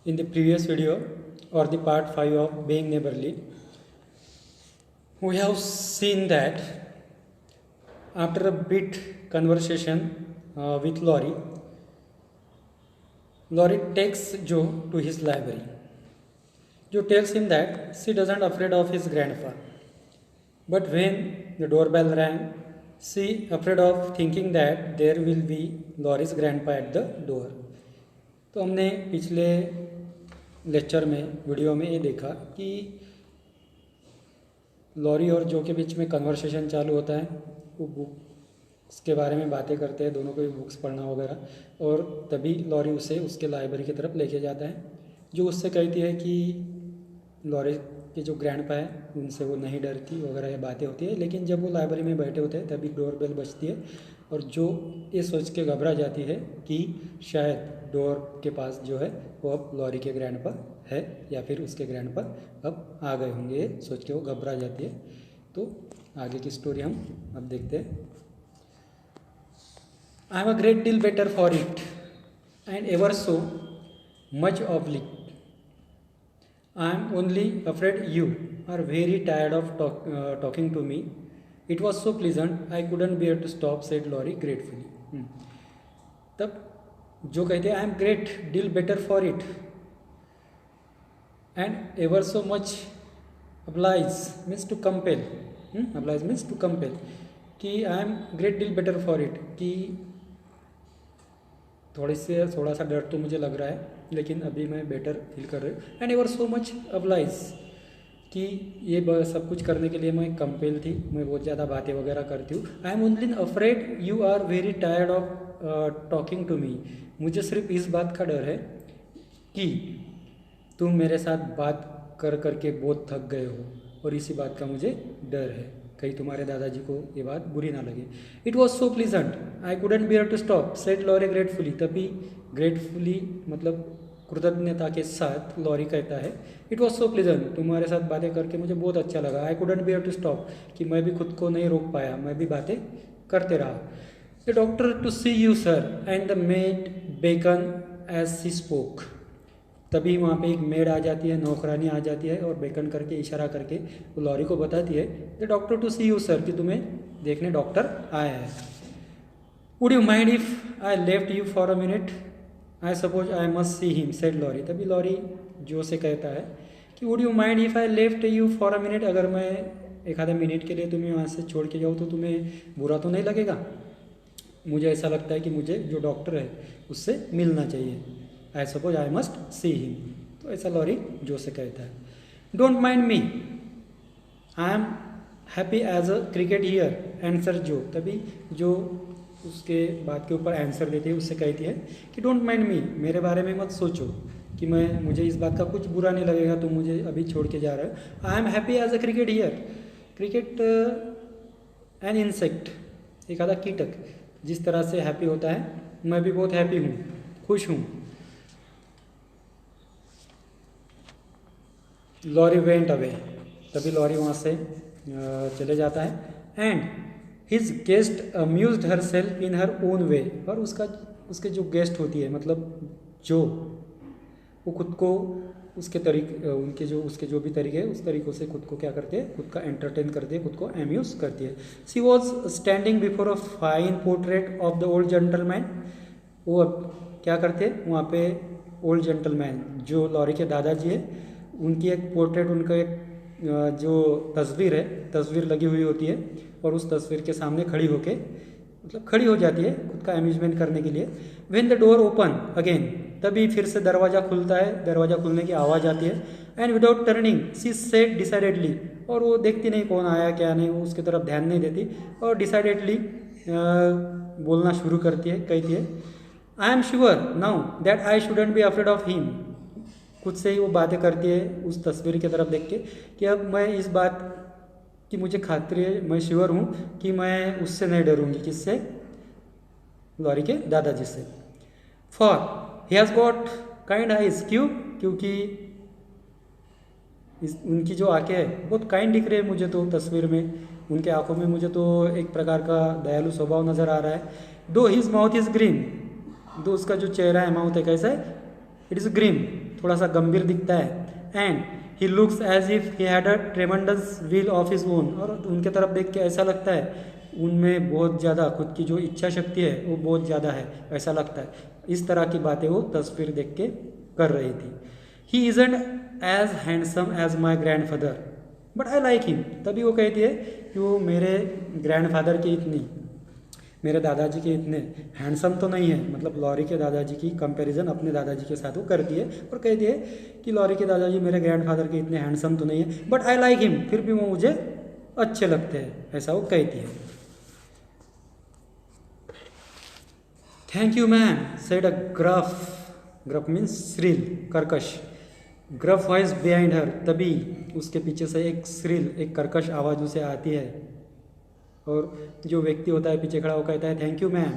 In the previous video or the part 5 of Being Neighborly, we have seen that after a bit conversation with Laurie, Laurie takes Joe to his library. Joe tells him that she doesn't afraid of his grandpa. But when the doorbell rang, she afraid of thinking that there will be Laurie's grandpa at the door. तो हमने पिछले lecture में video में ये देखा कि lorry और जो के बीच में कन्वर्सेशन चालू होता है, वो बुक्स के बारे में बातें करते हैं, दोनों को भी बुक्स पढ़ना वगैरह, और तभी लॉरी उसे उसके लाइब्रेरी की तरफ लेके जाता है। जो उससे कहती है कि लॉरी के जो ग्रैंडपा है उनसे वो नहीं डरती वगैरह, ये बातें होती है। लेकिन जब वो लाइब्रेरी में बैठे होते हैं तभी डोर बेल बजती है और जो ये सोच के घबरा जाती है कि शायद डोर के पास जो है वो अब लॉरी के ग्रैंडपा है या फिर उसके ग्रैंडपा अब आ गए होंगे, ये सोच के वो घबरा जाती है। तो आगे की स्टोरी हम अब देखते हैं। I am a great deal better for it and ever so much of lit. I am only afraid you are very tired of talking to me. It was so pleasant, I couldn't bear to stop, said Laurie gratefully. तब जो कहते हैं I am great deal better for it and ever so much oblige means to compel. Oblige means to compel कि I am great deal better for it कि थोड़ा सा डर तो मुझे लग रहा है लेकिन अभी मैं बेटर फील कर रही हूँ। And ever so much obliged कि ये सब कुछ करने के लिए मैं कंपेल थी, मैं बहुत ज़्यादा बातें वगैरह करती हूँ। I am only afraid you are very tired of talking to me. मुझे सिर्फ इस बात का डर है कि तुम मेरे साथ बात कर करके बहुत थक गए हो और इसी बात का मुझे डर है कहीं तुम्हारे दादाजी को ये बात बुरी ना लगे। It was so pleasant I couldn't bear to stop, said Laurie gratefully. तभी ग्रेटफुली मतलब कृतज्ञता के साथ लॉरी कहता है इट वॉज सो प्लीजेंट, तुम्हारे साथ बातें करके मुझे बहुत अच्छा लगा। I couldn't bear to stop कि मैं भी खुद को नहीं रोक पाया, मैं भी बातें करते रहा। The doctor to see you sir and the maid beckon as she spoke. तभी वहाँ पे एक मेड आ जाती है, नौकरानी आ जाती है और बेकन करके इशारा करके वो लॉरी को बताती है the doctor to see you sir कि तुम्हें देखने डॉक्टर आया है। Would you mind if I left you for a minute, I suppose I must see him, said Laurie. तभी लॉरी जो से कहता है कि would you mind if I left you for a minute, अगर मैं एक आधा मिनट के लिए तुम्हें वहाँ से छोड़ के जाऊँ तो तुम्हें बुरा तो नहीं लगेगा? मुझे ऐसा लगता है कि मुझे जो डॉक्टर है उससे मिलना चाहिए। I suppose I must see him. तो ऐसा लॉरी जो से कहता है। Don't mind me, I am happy as a cricket here, answer Jo. तभी जो उसके बात के ऊपर आंसर देती है उससे कहती है कि डोंट माइंड मी, मेरे बारे में मत सोचो कि मुझे इस बात का कुछ बुरा नहीं लगेगा, तुम मुझे अभी छोड़ के जा रहे हो। I am happy as a cricket here, cricket an insect, एक आधा कीटक जिस तरह से हैप्पी होता है, मैं भी बहुत हैप्पी हूँ, खुश हूँ। Laurie went away. तभी लॉरी वहाँ से चले जाता है। And his guest amused her self in her own way. और उसके जो गेस्ट होती है मतलब जो वो खुद को उसके जो भी तरीके है उस तरीक़ों से खुद को क्या करते हैं, खुद का एंटरटेन करती है, खुद को अम्यूज़ करती है। She was standing before a fine portrait of the old gentleman. वो अब क्या करते हैं वहाँ पे, ओल्ड जेंटलमैन जो लॉरी के दादाजी है उनकी एक पोर्ट्रेट, उनका एक जो तस्वीर लगी हुई होती है और उस तस्वीर के सामने खड़ी हो जाती है खुद का अम्यूजमेंट करने के लिए। When the door open again, तभी फिर से दरवाज़ा खुलता है, दरवाज़ा खुलने की आवाज़ आती है। And without turning she said decidedly, और वो देखती नहीं कौन आया क्या नहीं, वो उसकी तरफ ध्यान नहीं देती और डिसाइडेडली बोलना शुरू करती है, कहती है I am sure now that I shouldn't be afraid of him. खुद से ही वो बातें करती है उस तस्वीर की तरफ देख के कि अब मैं इस बात की मुझे खातिर है, मैं श्योर हूँ कि मैं उससे नहीं डरूंगी। किससे? लॉरी के दादाजी से। For he has got kind eyes, क्योंकि उनकी जो आंखें है बहुत काइंड दिख रही है मुझे तो तस्वीर में, उनके आंखों में मुझे तो एक प्रकार का दयालु स्वभाव नज़र आ रहा है। दो हिज माउथ इज़ ग्रीन, दो उसका जो चेहरा है, माउथ है कैसा है, इट इज़ ग्रीन, थोड़ा सा गंभीर दिखता है। And he looks as if he had a tremendous will of his own, और उनके तरफ देख के ऐसा लगता है उनमें बहुत ज़्यादा खुद की जो इच्छा शक्ति है वो बहुत ज़्यादा है, ऐसा लगता है। इस तरह की बातें वो तस्वीर देख के कर रही थी। He isn't as handsome as my grandfather but I like him. तभी वो कहती है कि वो मेरे ग्रैंड फादर के इतनी, मेरे दादाजी के इतने हैंडसम तो नहीं है, मतलब लॉरी के दादाजी की कंपैरिजन अपने दादाजी के साथ वो करती है और कहती है कि लॉरी के दादाजी मेरे ग्रैंडफादर के इतने हैंडसम तो नहीं है, बट आई लाइक हिम, फिर भी वो मुझे अच्छे लगते हैं, ऐसा वो कहती है। Thank you ma'am said a gruff means shrill, कर्कश। ग्रफ वॉइस बिहाइंड हर, तभी उसके पीछे से एक श्रील, एक कर्कश आवाज़ उसे आती है, और जो व्यक्ति होता है पीछे खड़ा वो कहता है थैंक यू मैम,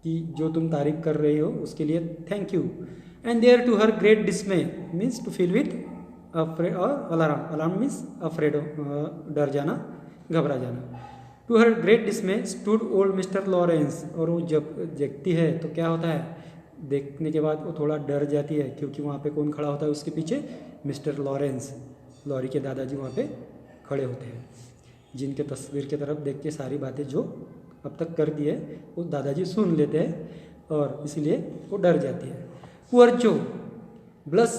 कि जो तुम तारीफ कर रही हो उसके लिए thank you. And there to her great dismay means to feel with afraid और अलार्म, अलार्म मीन्स अफ्रेड, डर जाना, घबरा जाना। To her great dismay stood old Mister Laurence, और वो जब देखती है तो क्या होता है, देखने के बाद वो थोड़ा डर जाती है, क्योंकि वहाँ पे कौन खड़ा होता है उसके पीछे, मिस्टर लॉरेंस, लॉरी के दादाजी वहाँ पे खड़े होते हैं, जिनके तस्वीर की तरफ देख के सारी बातें जो अब तक कर दी है वो दादाजी सुन लेते हैं और इसलिए वो डर जाती है। पुअर जो ब्लश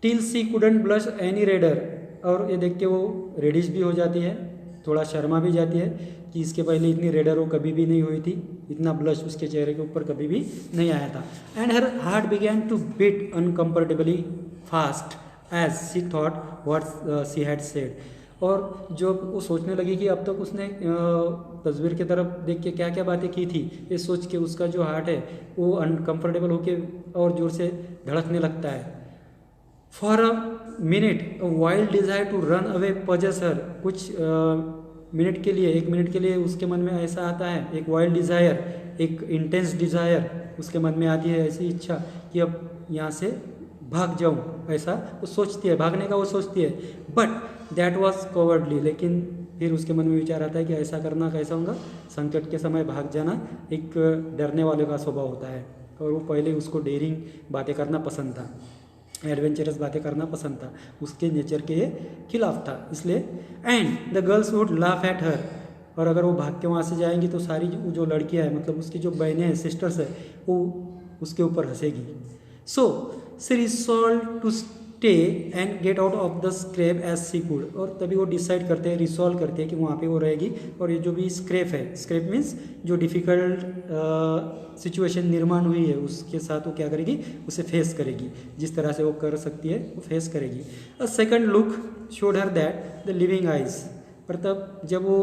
टिल सी कुडंट ब्लश एनी रेडर, और ये देख के वो रेडिश भी हो जाती है, थोड़ा शर्मा भी जाती है कि इसके पहले इतनी रेडर वो कभी भी नहीं हुई थी, इतना ब्लश उसके चेहरे के ऊपर कभी भी नहीं आया था। And her heart began to beat uncomfortably fast as she thought what she had said, और जो वो सोचने लगी कि अब तक उसने तस्वीर की तरफ देख के क्या क्या बातें की थी, ये सोच के उसका जो हार्ट है वो अनकम्फर्टेबल होके और ज़ोर से धड़कने लगता है। For a minute wild desire to run away possess her, कुछ मिनट के लिए, एक मिनट के लिए उसके मन में ऐसा आता है, एक वाइल्ड डिज़ायर, एक इंटेंस डिज़ायर उसके मन में आती है, ऐसी इच्छा कि अब यहाँ से भाग जाऊँ, ऐसा वो सोचती है, भागने का वो सोचती है। बट दैट वॉज कवर्डली, लेकिन फिर उसके मन में विचार आता है कि ऐसा करना कैसा होगा, संकट के समय भाग जाना एक डरने वाले का स्वभाव होता है, और वो पहले उसको डेयरिंग बातें करना पसंद था, एडवेंचरस बातें करना पसंद था, उसके नेचर के खिलाफ था, इसलिए। And the girls would laugh at her, और अगर वो भाग के वहाँ से जाएंगी तो सारी जो लड़कियाँ हैं, मतलब उसकी जो बहनें हैं, सिस्टर्स है, वो उसके ऊपर हंसेगी। So she resolve to stay and get out of the scrape as she could, और तभी वो डिसाइड करते हैं, रिसॉल्व करते हैं कि वहाँ पे वो रहेगी, और ये जो भी स्क्रैप है, स्क्रैप मीन्स जो डिफ़िकल्ट सिचुएशन निर्माण हुई है उसके साथ वो क्या करेगी, उसे फेस करेगी, जिस तरह से वो कर सकती है वो फेस करेगी। A second look showed her that the living eyes, पर तब जब वो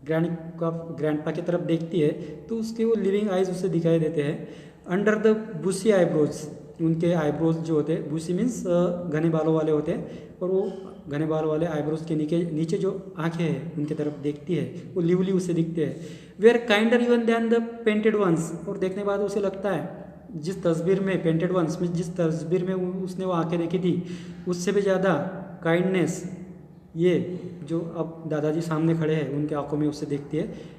ग्रैंडपा की तरफ देखती है तो उसके वो लिविंग आइज उसे दिखाई देते हैं। अंडर द बुशी आईब्रोज, उनके आईब्रोज जो होते हैं, बुशी मीन्स घने बालों वाले होते हैं, और वो घने बालों वाले आईब्रोज के नीचे जो आंखें हैं उनके तरफ देखती है, वो लिवली उसे दिखते हैं। They are kinder even than the painted ones, और देखने के बाद उसे लगता है जिस तस्वीर में पेंटेड वंस में जिस तस्वीर में उसने वो आंखें देखी थी उससे भी ज़्यादा काइंडनेस ये जो अब दादाजी सामने खड़े हैं उनके आंखों में उसे देखती है।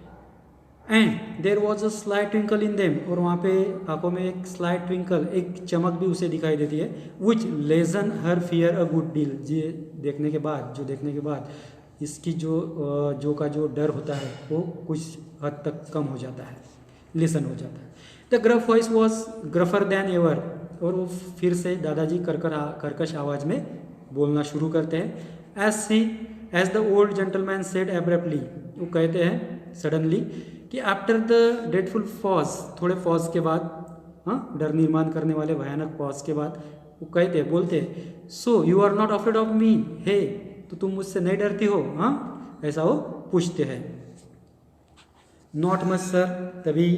And there was a slight twinkle in them, और वहाँ पे आंखों में एक स्लाइट ट्विंकल, एक चमक भी उसे दिखाई देती है। विच lesson her fear a good deal, जो देखने के बाद इसकी जो का जो डर होता है वो कुछ हद तक कम हो जाता है, लेसन हो जाता है। The gruff voice was gruffer than ever, और वो फिर से दादाजी कर्कश आवाज़ में बोलना शुरू करते हैं। As the old gentleman said abruptly, वो कहते हैं सडनली कि आफ्टर द ड्रेडफुल पॉज, थोड़े पॉज के बाद, हाँ, डर निर्माण करने वाले भयानक पॉज के बाद वो बोलते हैं so you are not afraid of me, hey, तो तुम मुझसे नहीं डरती हो, हाँ, ऐसा वो पूछते हैं। नॉट मच सर, तभी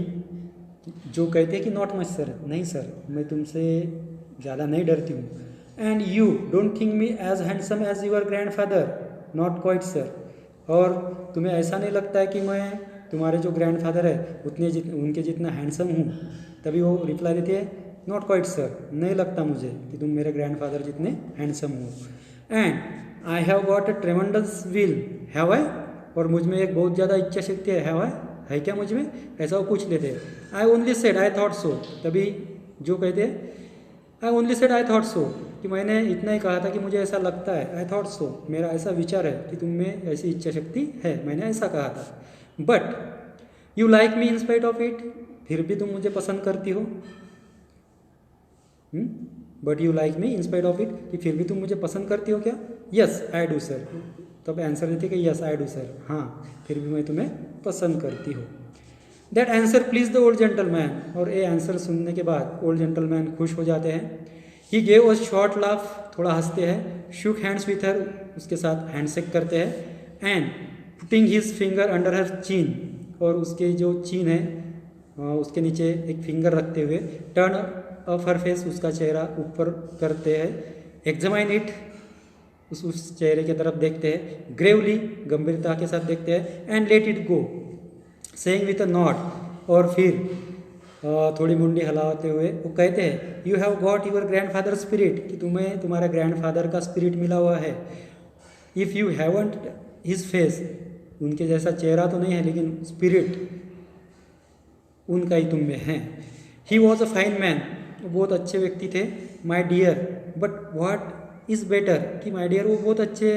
जो कहते हैं कि नॉट मच सर, नहीं सर, मैं तुमसे ज़्यादा नहीं डरती हूँ। And you don't think me as handsome as your grandfather, not quite sir, और तुम्हें ऐसा नहीं लगता है कि मैं तुम्हारे जो ग्रैंडफादर है उनके जितना हैंडसम हूँ। तभी वो रिप्लाई देती है नॉट क्वाइट सर, नहीं लगता मुझे कि तुम मेरे ग्रैंडफादर जितने हैंडसम हो। And I have got a tremendous will, have I, और मुझ में एक बहुत ज़्यादा इच्छा शक्ति है, हैव आई, है क्या मुझ में, ऐसा वो पूछ लेते हैं। I only said I thought so, तभी जो कहते हैं I only said I thought so, कि मैंने इतना ही कहा था कि मुझे ऐसा लगता है, आई थॉट सो, मेरा ऐसा विचार है कि तुम में ऐसी इच्छा शक्ति है, मैंने ऐसा कहा था। But you like me in spite of it, फिर भी तुम मुझे पसंद करती हो। But you like me in spite of it, कि फिर भी तुम मुझे पसंद करती हो क्या? यस आई डू सर, तब आंसर देती कि यस आई डू सर, हाँ फिर भी मैं तुम्हें पसंद करती हूँ। That answer please the old gentleman, और ये आंसर सुनने के बाद ओल्ड जेंटलमैन खुश हो जाते हैं। He gave a short laugh, थोड़ा हंसते हैं। शुक हैंड्स विथ हर, उसके साथ हैंडशेक करते हैं। And putting his finger under her चीन, और उसके जो चीन है उसके नीचे एक फिंगर रखते हुए टर्न अप हर फेस, उसका चेहरा ऊपर करते हैं। एग्जामाइन इट, उस चेहरे की तरफ देखते हैं। ग्रेवली, गंभीरता के साथ देखते हैं। And let it go, saying with a not, और फिर थोड़ी मुंडी हिलाते हुए वो कहते हैं you have got your grandfather spirit, कि तुम्हें तुम्हारा ग्रैंडफादर का स्पिरिट मिला हुआ है। If you haven't his face, उनके जैसा चेहरा तो नहीं है लेकिन स्पिरिट उनका ही तुम में है। He was a fine man, बहुत अच्छे व्यक्ति थे। My dear, but what is better, कि माई डियर वो बहुत अच्छे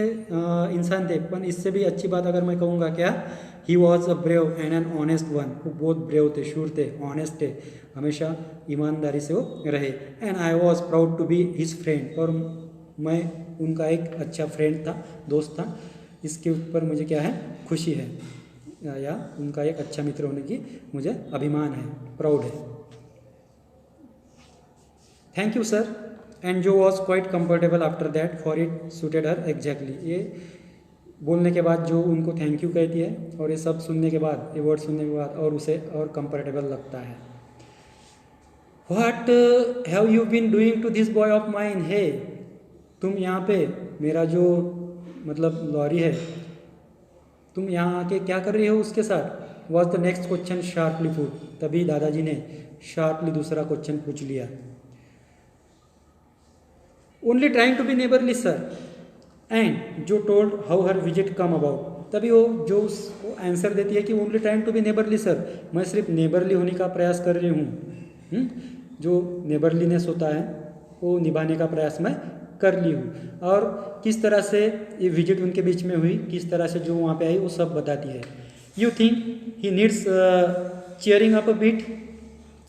इंसान थे, पर इससे भी अच्छी बात अगर मैं कहूँगा क्या, ही was a brave and an honest one, वो बहुत ब्रेव थे, शूर थे, ऑनेस्ट थे, हमेशा ईमानदारी से वो रहे। And I was proud to be his friend, और मैं उनका एक अच्छा फ्रेंड था, दोस्त था। इसके ऊपर मुझे क्या है, खुशी है, या उनका एक अच्छा मित्र होने की मुझे अभिमान है, प्राउड है। थैंक यू सर, एंड जो was quite comfortable after that, for it suited her exactly. ये बोलने के बाद जो उनको थैंक यू कहती है, और ये सब सुनने के बाद, ये वर्ड सुनने के बाद और उसे और कंफर्टेबल लगता है। What have you been doing to this boy of mine, hey तुम यहाँ पे, मेरा जो मतलब लॉरी है, तुम यहाँ आके क्या कर रही हो उसके साथ। Was the next question sharply put, तभी दादाजी ने शार्पली दूसरा क्वेश्चन पूछ लिया। Only trying to be neighbourly sir, and Jo told how her visit come about, तभी वो जो उसको आंसर देती है कि only trying to be neighbourly sir, मैं सिर्फ नेबरली होने का प्रयास कर रही हूँ। जो नेबरलीनेस होता है वो निभाने का प्रयास मैं कर ली हूँ। और किस तरह से ये विजिट उनके बीच में हुई, किस तरह से जो वहाँ पे आई, वो सब बताती है। You think he needs cheering up a bit,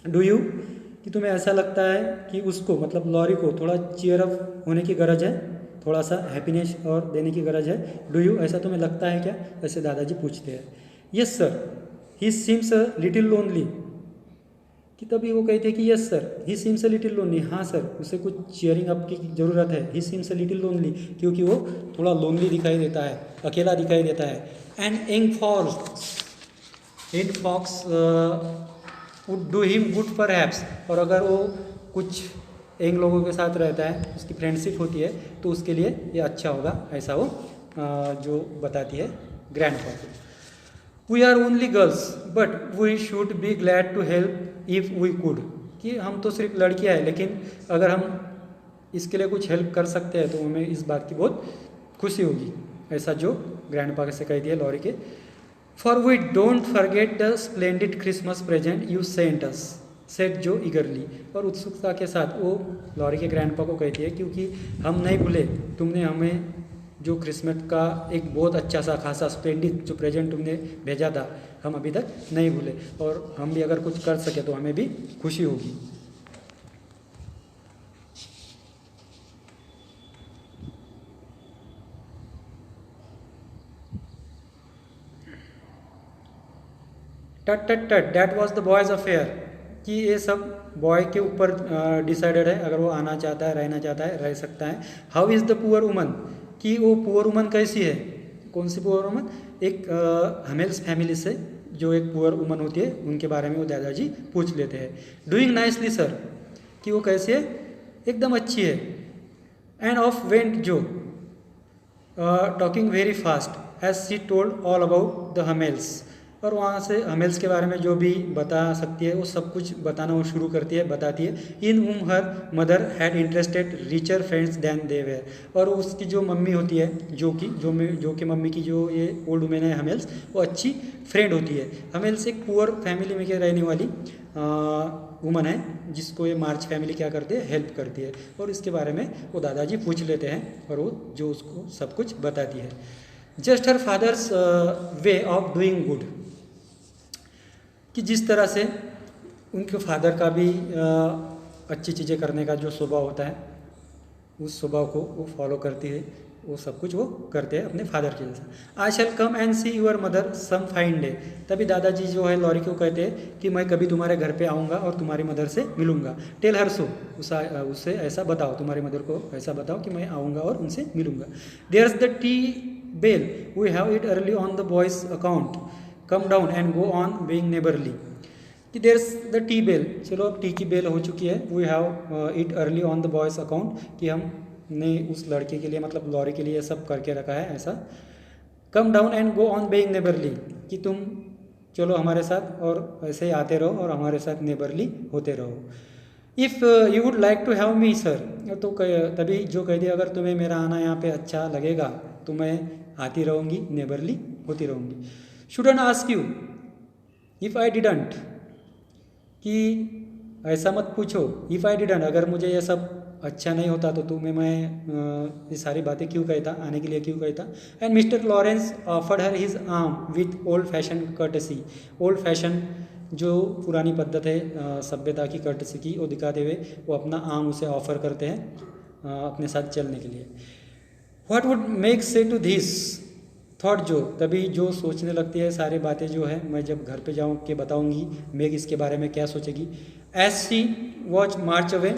do you, कि तुम्हें ऐसा लगता है कि उसको मतलब लॉरी को थोड़ा चीयर अप होने की गरज है, थोड़ा सा हैप्पीनेस और देने की गरज है। डू यू, ऐसा तुम्हें लगता है क्या, ऐसे दादाजी पूछते हैं। Yes sir, he seems a little lonely, कि तभी वो कहते हैं कि yes sir, he seems a little lonely, हाँ सर उसे कुछ चीयरिंग अप की ज़रूरत है। ही सीम्स अ लिटिल लोनली, क्योंकि वो थोड़ा लोनली दिखाई देता है, अकेला दिखाई देता है। And young folks would do him good perhaps, और अगर वो कुछ एंग लोगों के साथ रहता है, उसकी फ्रेंडशिप होती है, तो उसके लिए ये अच्छा होगा, ऐसा वो जो बताती है grandfather. We are only girls but we should be glad to help if we could, कि हम तो सिर्फ लड़कियां हैं, लेकिन अगर हम इसके लिए कुछ हेल्प कर सकते हैं तो हमें इस बात की बहुत खुशी होगी, ऐसा जो ग्रैंडपा से कहती है लॉरी के। For we don't forget the splendid Christmas present you sent us, said Jo eagerly, और उत्सुकता के साथ वो लॉरी के ग्रैंडपा को कहती है, क्योंकि हम नहीं भूले, तुमने हमें जो क्रिसमस का एक बहुत अच्छा सा खासा स्प्लेंडिड जो प्रेजेंट तुमने भेजा था, हम अभी तक नहीं भूले, और हम भी अगर कुछ कर सके तो हमें भी खुशी होगी। टट टट टट, that was the boys affair, कि ये सब बॉय के ऊपर डिसाइडेड है, अगर वो आना चाहता है, रहना चाहता है, रह सकता है। How is the poor woman, कि वो पुअर वुमन कैसी है, कौन सी पुअर वुमन, एक हमेल्स फैमिली से जो एक पुअर वुमन होती है उनके बारे में वो दादाजी पूछ लेते हैं। डूइंग नाइसली सर, कि वो कैसी है, एकदम अच्छी है। And off went Jo talking very fast as she told all about the Hummels, और वहाँ से हमेल्स के बारे में जो भी बता सकती है वो सब कुछ बताना वो शुरू करती है, बताती है। In whom her mother had interested richer friends than they were, और उसकी जो मम्मी होती है, जो कि मम्मी की जो ये ओल्ड वुमेन है हमेल्स, वो अच्छी फ्रेंड होती है। हमेल्स एक पुअर फैमिली में के रहने वाली वुमन है जिसको ये मार्च फैमिली क्या करती है, हेल्प करती है, और इसके बारे में वो दादाजी पूछ लेते हैं और वो जो उसको सब कुछ बताती है। Just her father's way of doing good, कि जिस तरह से उनके फादर का भी अच्छी चीज़ें करने का जो स्वभाव होता है, उस स्वभाव को वो फॉलो करती है, वो सब कुछ वो करते हैं अपने फादर के जैसा। I shall come and see your mother some fine day, तभी दादाजी जो है लॉरी को कहते हैं कि मैं कभी तुम्हारे घर पे आऊँगा और तुम्हारी मदर से मिलूंगा। टेल हर सो, उससे ऐसा बताओ, तुम्हारी मदर को ऐसा बताओ कि मैं आऊँगा और उनसे मिलूंगा। There is the tea bell, we have it early on the boys' account, come down and go on being neighbourly, कि there is the tea bell, चलो अब टी की बेल हो चुकी है। We have it early on the boys' account, कि हमने उस लड़के के लिए मतलब लॉरी के लिए सब करके रखा है ऐसा। कम down and go on being neighbourly, कि तुम चलो हमारे साथ और ऐसे ही आते रहो और हमारे साथ नेबरली होते रहो। If you would like to have me sir, तो तभी जो कह दिया अगर तुम्हें मेरा आना यहाँ पे अच्छा लगेगा तो मैं आती रहूँगी, नेबरली होती रहूँगी। Shouldn't ask you if I didn't, कि ऐसा मत पूछो, इफ़ आई डिडंट, अगर मुझे ये सब अच्छा नहीं होता तो तुम्हें मैं ये सारी बातें क्यों कहता, आने के लिए क्यों कहता। And mister Lawrence offered her his arm with old fashion courtesy, old fashion जो पुरानी पद्धत है सभ्यता की, कर्टसी की, वो दिखाते हुए वो अपना आर्म उसे ऑफर करते हैं अपने साथ चलने के लिए। व्हाट वुड मेक से टू दिस थॉट, जो तभी जो सोचने लगती है सारी बातें जो है मैं जब घर पे जाऊँ के बताऊँगी मेग इसके बारे में क्या सोचेगी। As she watch march away,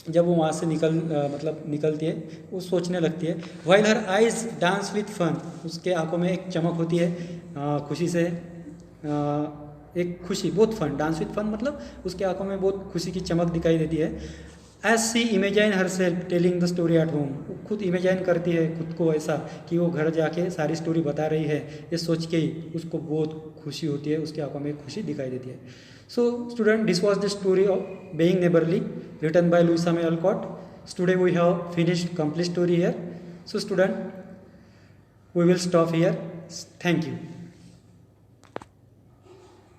जब वो वहाँ से निकलती है वो सोचने लगती है। While her eyes dance with fun, उसके आंखों में एक चमक होती है खुशी से, एक खुशी, बहुत फन, डांस विथ फन मतलब उसके आंखों में बहुत खुशी की चमक दिखाई देती है। As she imagine herself telling the story at home, खुद इमेजाइन करती है खुद को ऐसा कि वो घर जाके सारी स्टोरी बता रही है, ये सोच के ही उसको बहुत खुशी होती है, उसकी आंखों में खुशी दिखाई देती है। So student, this was the story of being neighbourly written by Louisa May Alcott. Today we have finished complete story here. So student, we will stop here. Thank you.